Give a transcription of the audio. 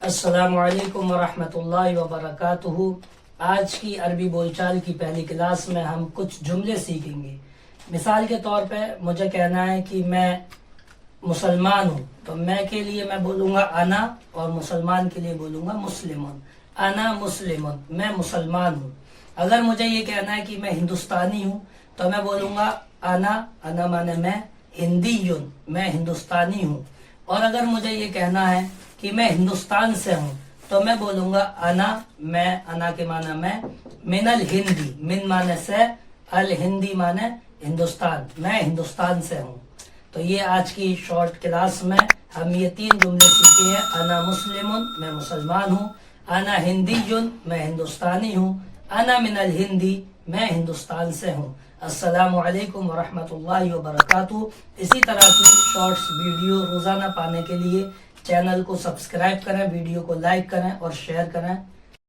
السلام علیکم ورحمۃ اللہ وبرکاتہ۔ آج کی عربی بول چال کی پہلی کلاس میں ہم کچھ جملے سیکھیں گے۔ مثال کے طور پہ مجھے کہنا ہے کہ میں مسلمان ہوں، تو میں کے لیے میں بولوں گا انا، اور مسلمان کے لیے بولوں گا مسلمون۔ انا مسلمون، میں مسلمان ہوں۔ اگر مجھے یہ کہنا ہے کہ میں ہندوستانی ہوں تو میں بولوں گا انا مانے میں، ہندیون میں ہندوستانی ہوں۔ اور اگر مجھے یہ کہنا ہے کہ میں ہندوستان سے ہوں تو میں بولوں گا انا کے معنی میں، من الہندی، من معنی سے، الہندی معنی ہندوستان، میں ہندوستان سے ہوں۔ تو یہ آج کی شارٹ کلاس میں ہم یہ 3 جملے سیکھے ہیں۔ انا مسلمون، میں مسلمان ہوں۔ انا ہندیون، میں ہندوستانی ہوں۔ انا من الہندی، میں ہندوستان سے ہوں۔ السلام علیکم ورحمۃ اللہ وبرکاتہ۔ اسی طرح کی شارٹس ویڈیو روزانہ پانے کے لیے چینل کو سبسکرائب کریں، ویڈیو کو لائک کریں اور شیئر کریں۔